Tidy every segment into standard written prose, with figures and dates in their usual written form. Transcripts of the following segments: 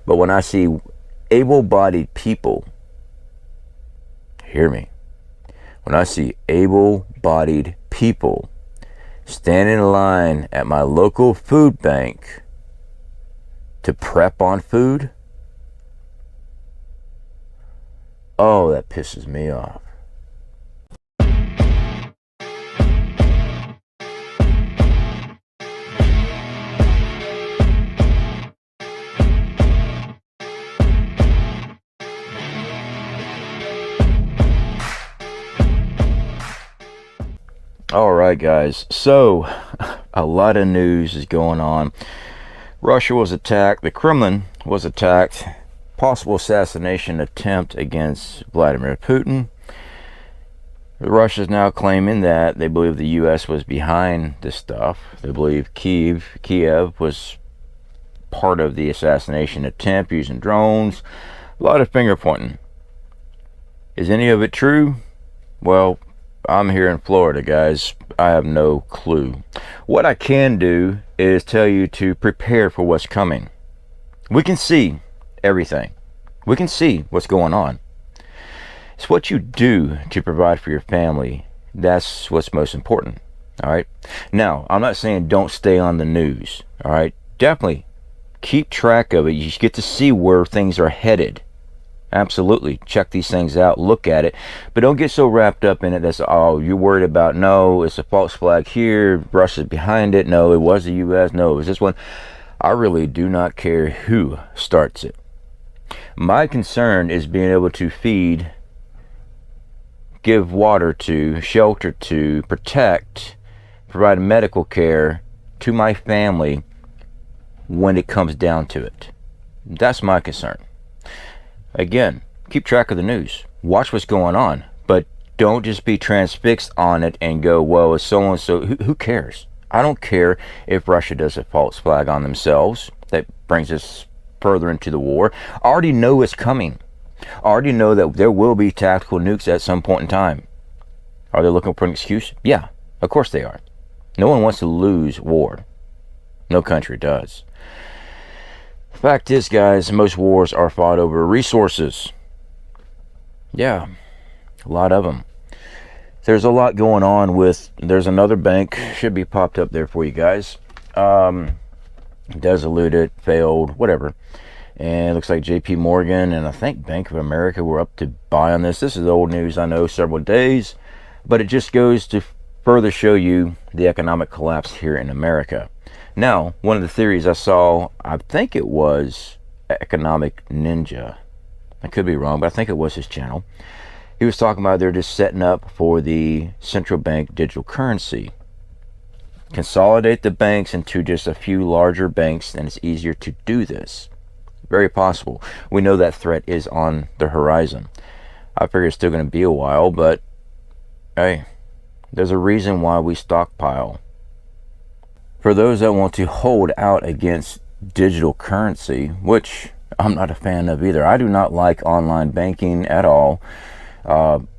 But when I see able-bodied people, hear me, when I see able-bodied people stand in line at my local food bank to prep on food, oh, that pisses me off. All right, guys, so a lot of news is going on. Russia was attacked, the Kremlin was attacked, possible assassination attempt against Vladimir Putin. Russia is now claiming that they believe the US was behind this stuff. They believe Kiev was part of the assassination attempt using drones. A lot of finger pointing. Is any of it true? Well, I'm here in Florida, guys. I have no clue. What I can do is tell you to prepare for what's coming. We can see everything. We can see what's going on. It's what you do to provide for your family. That's what's most important. All right. Now, I'm not saying don't stay on the news. All right. Definitely keep track of it. You get to see where things are headed. Absolutely. Check these things out. Look at it. But don't get so wrapped up in it that's, oh, you're worried about, no, it's a false flag here. Russia's behind it. No, it was the U.S. No, it was this one. I really do not care who starts it. My concern is being able to feed, give water to, shelter to, protect, provide medical care to my family when it comes down to it. That's my concern. Again, keep track of the news. Watch what's going on. But don't just be transfixed on it and go, well, it's so-and-so. Who cares? I don't care if Russia does a false flag on themselves. That brings us further into the war. I already know it's coming. I already know that there will be tactical nukes at some point in time. Are they looking for an excuse? Yeah, of course they are. No one wants to lose war. No country does. The fact is, guys, most wars are fought over resources. Yeah, a lot of them. There's a lot going on with, there's another bank, should be popped up there for you guys. Diluted, failed, whatever. And it looks like JP Morgan and I think Bank of America were up to buy on this. This is old news, I know, several days. But it just goes to further show you the economic collapse here in America. Now, one of the theories I saw, I think it was Economic Ninja. I could be wrong, but I think it was his channel. He was talking about they're just setting up for the central bank digital currency. Consolidate the banks into just a few larger banks, and it's easier to do this. Very possible. We know that threat is on the horizon. I figure it's still going to be a while, but hey, there's a reason why we stockpile. For those that want to hold out against digital currency, which I'm not a fan of either. I do not like online banking at all.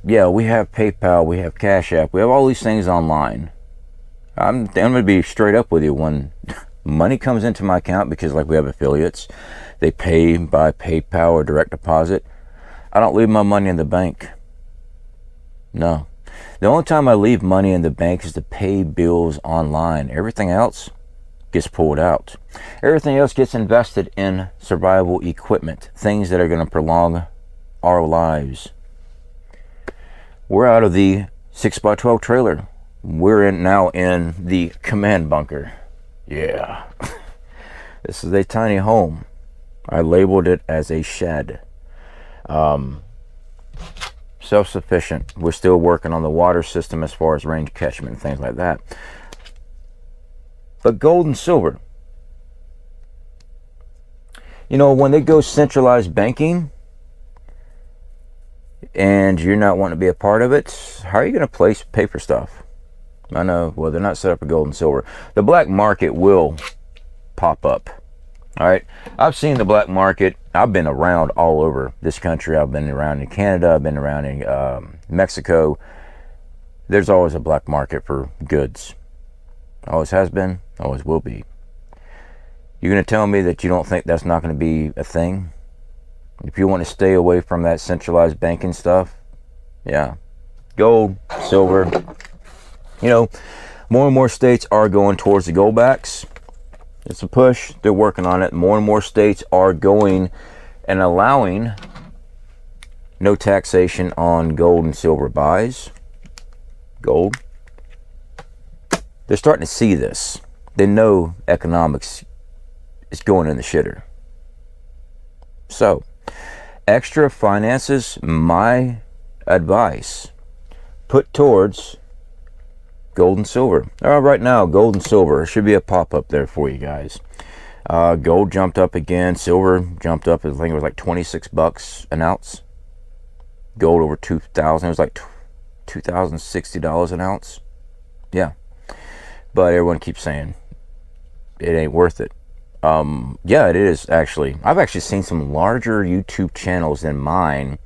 Yeah, we have PayPal, we have Cash App, we have all these things online. I'm going to be straight up with you. When money comes into my account, because like we have affiliates, they pay by PayPal or direct deposit, I don't leave my money in the bank. No. The only time I leave money in the bank is to pay bills online. Everything else gets pulled out. Everything else gets invested in survival equipment, things that are going to prolong our lives. We're out of the 6x12 trailer. We're now in the command bunker. Yeah. This is a tiny home. I labeled it as a shed. Self-sufficient. We're still working on the water system as far as range catchment and things like that. But gold and silver, you know, when they go centralized banking and you're not wanting to be a part of it, how are you going to pay for stuff? I know, well, they're not set up for gold and silver. The black market will pop up. All right, I've seen the black market. I've been around all over this country. I've been around in Canada. I've been around in Mexico. There's always a black market for goods. Always has been, always will be. You're going to tell me that you don't think that's not going to be a thing? If you want to stay away from that centralized banking stuff, yeah. Gold, silver. You know, more and more states are going towards the gold backs. It's a push. They're working on it. More and more states are going and allowing no taxation on gold and silver buys. Gold. They're starting to see this. They know economics is going in the shitter. So, extra finances, my advice, put towards gold and silver. Right now, gold and silver. Should be a pop-up there for you guys. Gold jumped up again. Silver jumped up. I think it was like 26 bucks an ounce. Gold over 2,000. It was like $2,060 an ounce. Yeah. But everyone keeps saying it ain't worth it. Yeah, it is actually. I've actually seen some larger YouTube channels than mine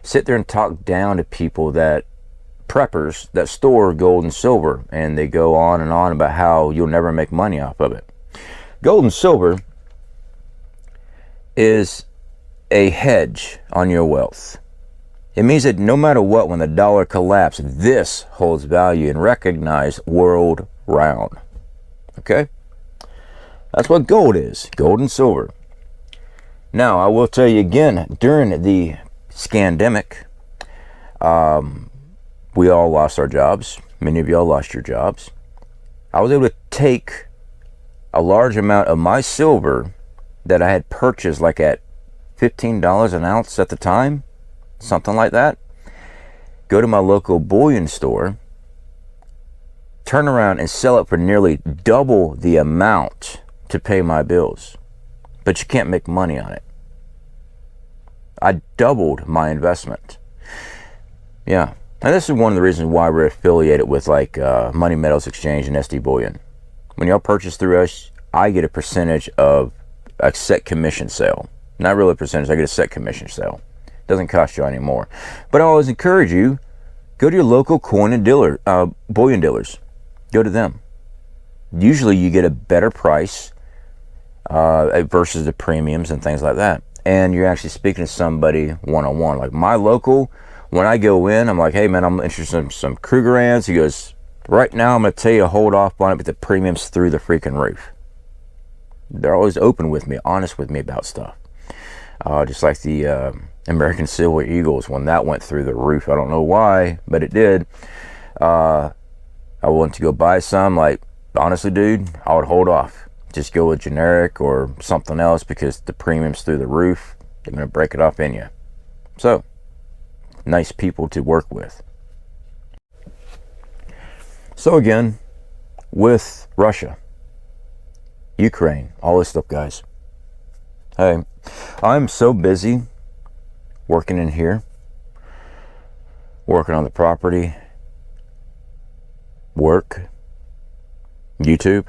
sit there and talk down to people that preppers that store gold and silver, and they go on and on about how you'll never make money off of it. Gold and silver is a hedge on your wealth. It means that no matter what, when the dollar collapses, this holds value and recognized world round. Okay? That's what gold is, gold and silver. Now, I will tell you again, during the scandemic, we all lost our jobs. Many of y'all lost your jobs. I was able to take a large amount of my silver that I had purchased like at $15 an ounce at the time, something like that, go to my local bullion store, turn around and sell it for nearly double the amount to pay my bills. But you can't make money on it. I doubled my investment. Yeah. And this is one of the reasons why we're affiliated with like Money Metals Exchange and SD Bullion. When y'all purchase through us, I get a percentage of a set commission sale. Not really a percentage, I get a set commission sale. Doesn't cost you any more. But I always encourage you, go to your local coin and dealer, bullion dealers. Go to them. Usually you get a better price versus the premiums and things like that. And you're actually speaking to somebody one-on-one. Like my local, when I go in, I'm like, hey man, I'm interested in some Krugerrands. He goes, right now I'm going to tell you hold off on it, but the premium's through the freaking roof. They're always open with me, honest with me about stuff. Just like the American Silver Eagles, when that went through the roof. I don't know why, but it did. I wanted to go buy some. Like, honestly, dude, I would hold off. Just go with generic or something else because the premium's through the roof. They're going to break it off in you. So, nice people to work with. So again, with Russia, Ukraine, all this stuff, guys. Hey, I'm so busy working in here, working on the property, work, YouTube.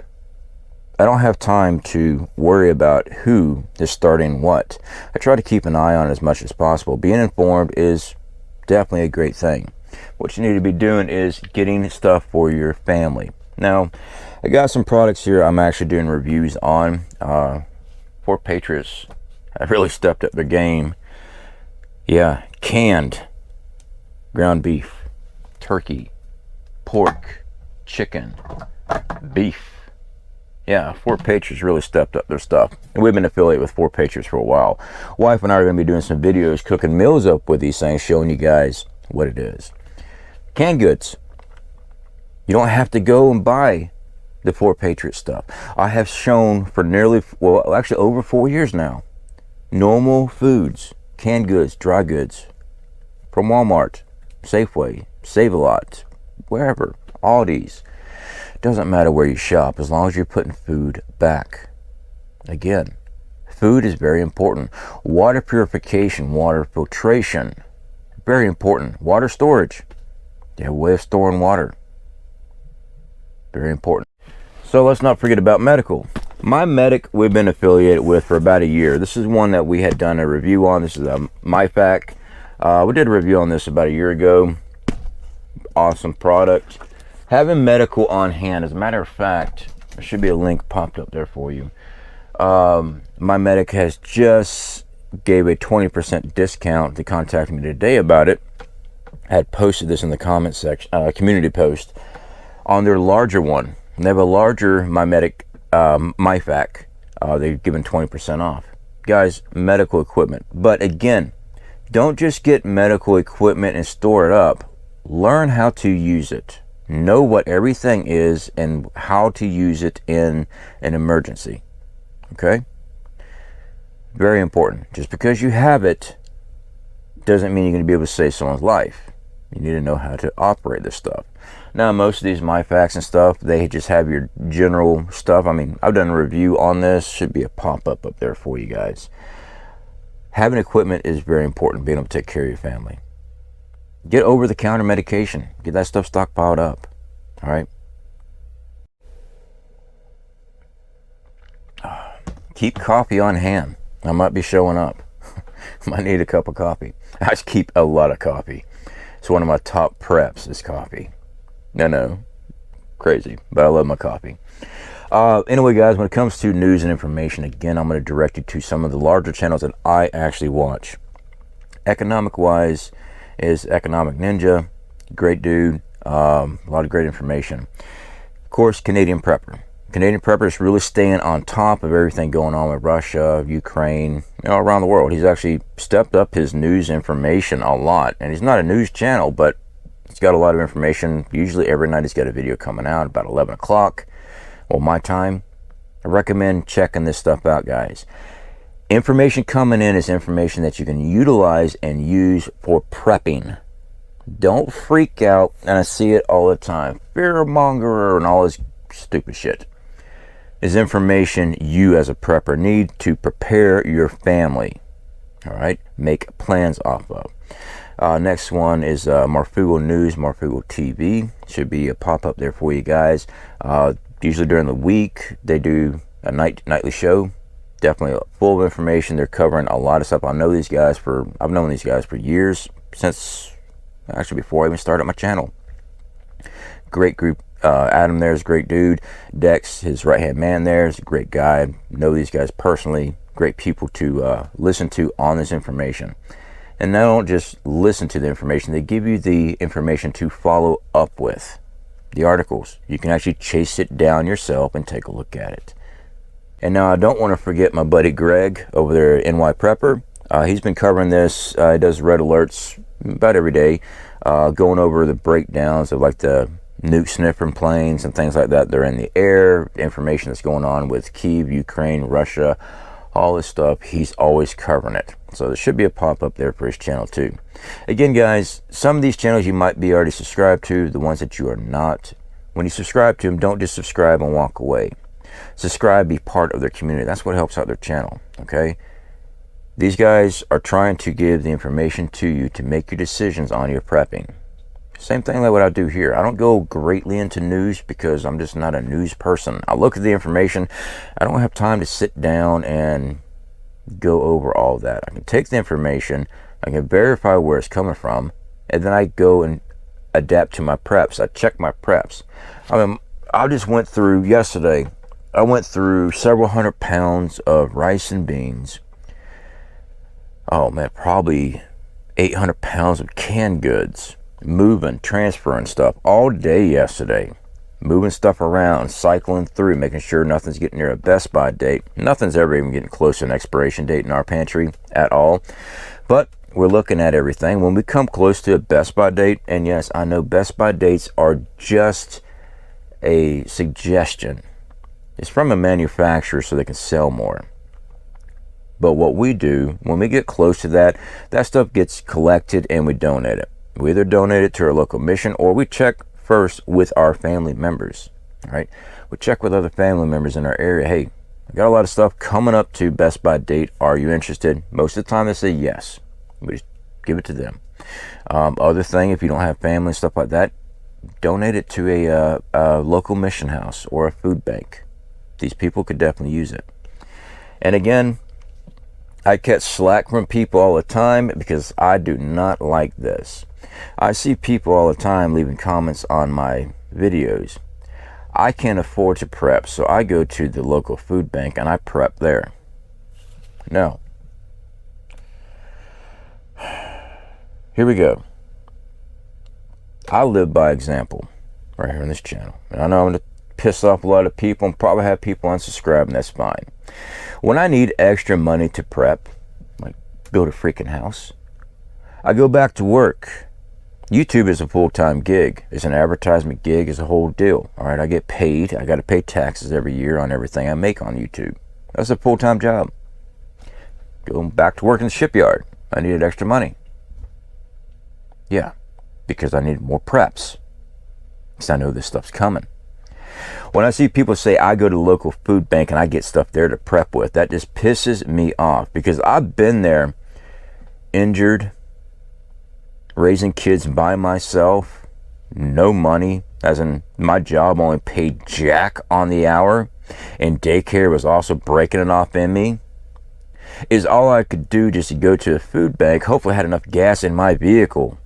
I don't have time to worry about who is starting what. I try to keep an eye on it as much as possible. Being informed is definitely a great thing. What you need to be doing is getting stuff for your family. Now, I got some products here I'm actually doing reviews on. For Patriots, I really stepped up their game. Yeah, canned ground beef, turkey, pork, chicken, beef. Yeah, Fort Patriots really stepped up their stuff. And we've been affiliated with Fort Patriots for a while. Wife and I are going to be doing some videos cooking meals up with these things, showing you guys what it is. Canned goods. You don't have to go and buy the Fort Patriot stuff. I have shown for nearly, well, actually over 4 years now, normal foods, canned goods, dry goods, from Walmart, Safeway, Save-A-Lot, wherever, Aldi's. Doesn't matter where you shop as long as you're putting food back. Again, food is very important. Water purification, water filtration, very important. Water storage. You have a way of storing water. Very important. So let's not forget about medical. My medic we've been affiliated with for about a year. This is one that we had done a review on. This is a Myfak. We did a review on this about a year ago. Awesome product. Having medical on hand, as a matter of fact, there should be a link popped up there for you. My medic has just gave a 20% discount to contact me today about it. I had posted this in the comment section, community post, on their larger one. They have a larger Myfak. They've given 20% off. Guys, medical equipment. But again, don't just get medical equipment and store it up. Learn how to use it. Know what everything is and how to use it in an emergency. Okay? Very important. Just because you have it doesn't mean you're going to be able to save someone's life. You need to know how to operate this stuff. Now, most of these Myfaks and stuff, they just have your general stuff. I mean, I've done a review on this. Should be a pop-up up there for you guys. Having equipment is very important, being able to take care of your family. Get over-the-counter medication. Get that stuff stockpiled up. All right? Keep coffee on hand. I might be showing up. Might need a cup of coffee. I just keep a lot of coffee. It's one of my top preps is coffee. No, crazy, but I love my coffee. Anyway, guys, when it comes to news and information, again, I'm going to direct you to some of the larger channels that I actually watch. Economic-wise is Economic Ninja, great dude, a lot of great information. Of course, Canadian Prepper. Canadian Prepper is really staying on top of everything going on with Russia, Ukraine, around the world. He's actually stepped up his news information a lot. And he's not a news channel, but he's got a lot of information. Usually every night he's got a video coming out about 11 o'clock. Well, my time. I recommend checking this stuff out, guys. Information coming in is information that you can utilize and use for prepping. Don't freak out, and I see it all the time. Fearmonger and all this stupid shit. Is information you as a prepper need to prepare your family. All right, make plans off of. Next one is Marfugo News, Marfugo TV. Should be a pop-up there for you guys. Usually during the week, they do a nightly show. Definitely full of information. They're covering a lot of stuff. I've known these guys for years, since actually before I even started my channel. Great group. Adam there's a great dude. Dex, his right-hand man there, is a great guy. Know these guys personally. Great people to listen to on this information. And they don't just listen to the information, they give you the information to follow up with. The articles. You can actually chase it down yourself and take a look at it. And now I don't want to forget my buddy Greg over there at NY Prepper. He's been covering this. He does red alerts about every day, going over the breakdowns of like the nuke sniffing planes and things like that. They're in the air, the information that's going on with Kyiv, Ukraine, Russia, all this stuff. He's always covering it. So there should be a pop-up there for his channel too. Again, guys, some of these channels you might be already subscribed to. The ones that you are not, when you subscribe to them, don't just subscribe and walk away. Subscribe, be part of their community. That's what helps out their channel. Okay, these guys are trying to give the information to you to make your decisions on your prepping. Same thing like what I do here. I don't go greatly into news because I'm just not a news person. I look at the information. I don't have time to sit down and go over all that. I can take the information, I can verify where it's coming from, and then I go and adapt to my preps. I check my preps. I mean, I just went through yesterday. I went through several hundred pounds of rice and beans. Oh man, probably 800 pounds of canned goods. Moving, transferring stuff all day yesterday. Moving stuff around, cycling through, making sure nothing's getting near a Best Buy date. Nothing's ever even getting close to an expiration date in our pantry at all. But we're looking at everything. When we come close to a Best Buy date, and yes, I know Best Buy dates are just a suggestion. It's from a manufacturer so they can sell more. But what we do, when we get close to that, that stuff gets collected and we donate it. We either donate it to our local mission or we check first with our family members. All right, we check with other family members in our area. Hey, I got a lot of stuff coming up to Best Buy date. Are you interested? Most of the time they say yes. We just give it to them. Other thing, if you don't have family and stuff like that, donate it to a local mission house or a food bank. These people could definitely use it. And again, I catch slack from people all the time because I do not like this. I see people all the time leaving comments on my videos. I can't afford to prep, so I go to the local food bank and I prep there. No. Here we go. I live by example right here on this channel. And I know I'm going to piss off a lot of people and probably have people unsubscribe, and that's fine. When I need extra money to prep, like build a freaking house, I go back to work. YouTube is a full-time gig. It's an advertisement gig. It's a whole deal. All right, I get paid. I got to pay taxes every year on everything I make on YouTube. That's a full-time job. Going back to work in the shipyard. I needed extra money. Yeah, because I needed more preps. Because I know this stuff's coming. When I see people say I go to the local food bank and I get stuff there to prep with, that just pisses me off. Because I've been there injured, raising kids by myself, no money, as in my job only paid jack on the hour, and daycare was also breaking it off in me, is all I could do just to go to a food bank. Hopefully I had enough gas in my vehicle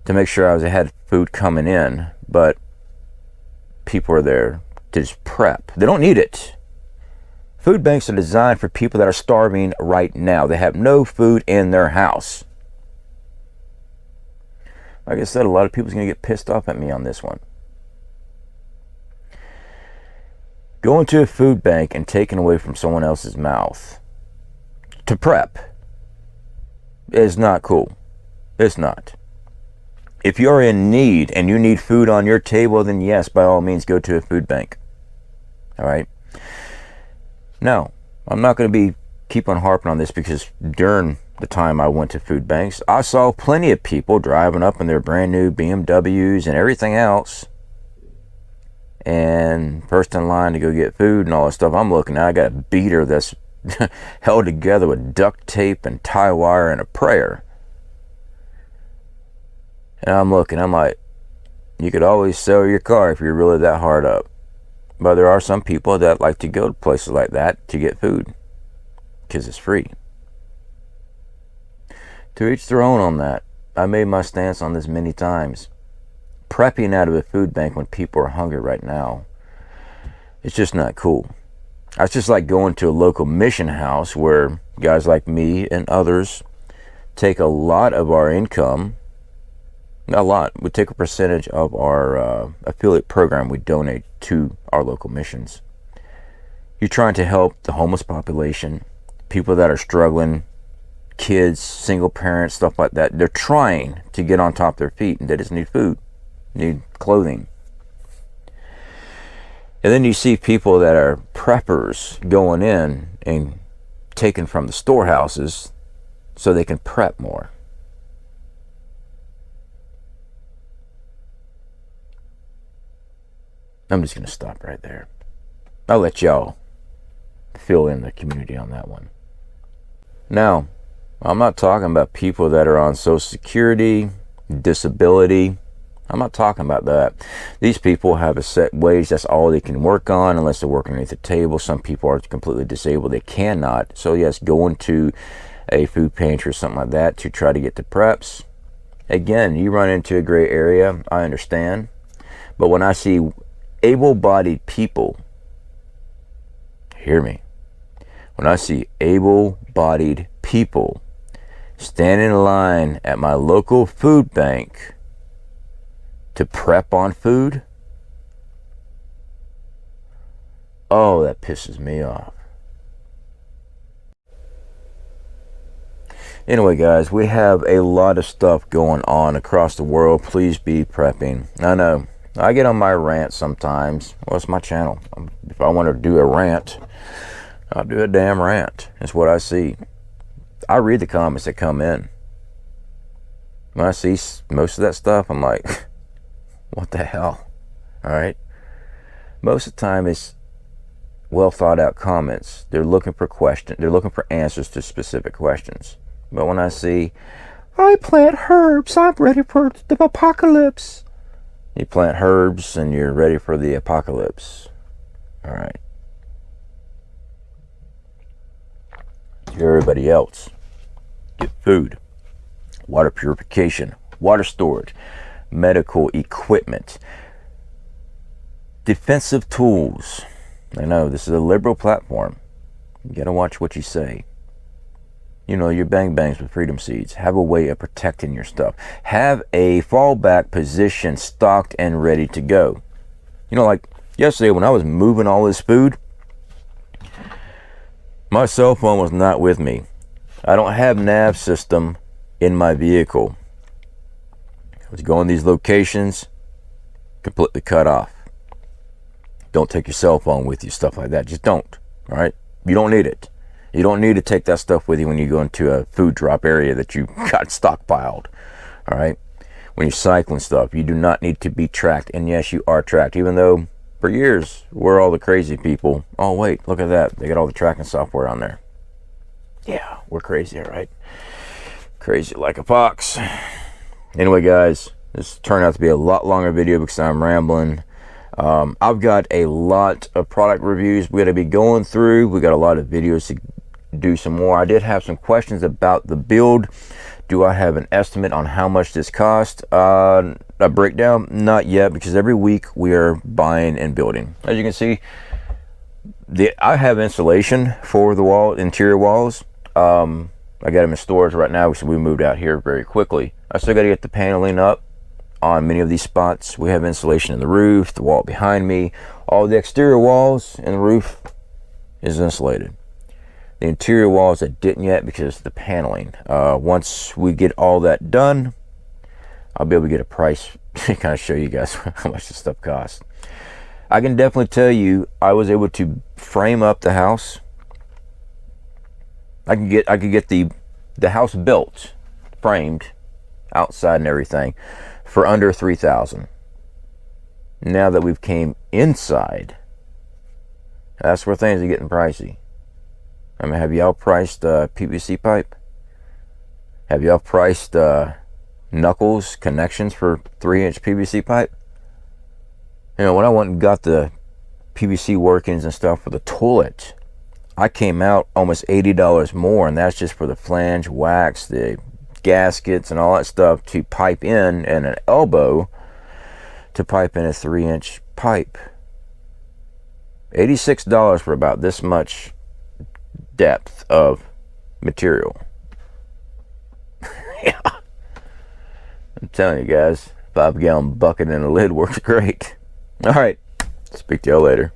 to make sure I had food coming in, but people are there to just prep. They don't need it. Food banks are designed for people that are starving right now. They have no food in their house. Like I said, a lot of people's going to get pissed off at me on this one. Going to a food bank and taking away from someone else's mouth to prep is not cool. It's not. If you're in need and you need food on your table, then yes, by all means, go to a food bank. All right? No, I'm not going to keep on harping on this, because during the time I went to food banks, I saw plenty of people driving up in their brand new BMWs and everything else, and first in line to go get food and all that stuff. I'm looking at, I got a beater that's held together with duct tape and tie wire and a prayer. And I'm looking, I'm like, you could always sell your car if you're really that hard up. But there are some people that like to go to places like that to get food, because it's free. To each their own on that. I made my stance on this many times. Prepping out of a food bank when people are hungry right now, it's just not cool. It's just like going to a local mission house where guys like me and others take a lot of our income. Not a lot. We take a percentage of our affiliate program we donate to our local missions. You're trying to help the homeless population, people that are struggling, kids, single parents, stuff like that. They're trying to get on top of their feet, and they just need food, need clothing. And then you see people that are preppers going in and taking from the storehouses so they can prep more. I'm just going to stop right there. I'll let y'all fill in the community on that one. Now, I'm not talking about people that are on Social Security, disability. I'm not talking about that. These people have a set wage. That's all they can work on unless they're working underneath the table. Some people are completely disabled. They cannot. So yes, going to a food pantry or something like that to try to get the preps. Again, you run into a gray area. I understand. But when I see able-bodied people, hear me, when I see able-bodied people standing in line at my local food bank to prep on food, oh, that pisses me off. Anyway, guys, we have a lot of stuff going on across the world. Please be prepping. I know I get on my rant sometimes. Well, it's my channel. If I want to do a rant, I'll do a damn rant. That's what I see. I read the comments that come in. When I see most of that stuff, I'm like, what the hell? All right. Most of the time, it's well thought out comments. They're looking for questions. They're looking for answers to specific questions. But when I see, I plant herbs, I'm ready for the apocalypse. You plant herbs and you're ready for the apocalypse. All right. Everybody else, get food, water purification, water storage, medical equipment. defensive tools. I know this is a liberal platform. You gotta watch what you say. You know, your bang bangs with freedom seeds. Have a way of protecting your stuff. Have a fallback position stocked and ready to go. You know, like yesterday when I was moving all this food, my cell phone was not with me. I don't have nav system in my vehicle. I was going these locations, completely cut off. Don't take your cell phone with you, stuff like that. Just don't, all right? You don't need it. You don't need to take that stuff with you when you go into a food drop area that you got stockpiled, all right? When you're cycling stuff, you do not need to be tracked. And yes, you are tracked, even though for years, we're all the crazy people. Oh, wait, look at that. They got all the tracking software on there. Yeah, we're crazy, all right? Crazy like a fox. Anyway, guys, this turned out to be a lot longer video because I'm rambling. I've got a lot of product reviews we got to be going through. We got a lot of videos to do some more. I did have some questions about the build. Do I have an estimate on how much this cost? A breakdown? Not yet, because every week we are buying and building. As you can see, I have insulation for the interior walls. I got them in storage right now, so we moved out here very quickly. I still got to get the paneling up on many of these spots. We have insulation in the roof, the wall behind me. All the exterior walls and the roof is insulated. The interior walls I didn't yet because of the paneling. Once we get all that done, I'll be able to get a price to kind of show you guys how much this stuff costs. I can definitely tell you I was able to frame up the house. I could get the house built, framed, outside and everything, for under $3,000. Now that we've came inside, that's where things are getting pricey. I mean, have y'all priced PVC pipe? Have y'all priced knuckles connections for 3-inch PVC pipe? You know, when I went and got the PVC workings and stuff for the toilet, I came out almost $80 more, and that's just for the flange, wax, the gaskets, and all that stuff to pipe in, and an elbow to pipe in a 3-inch pipe. $86 for about this much depth of material. Yeah, I'm telling you guys, 5-gallon bucket and a lid works great. All right, speak to y'all later.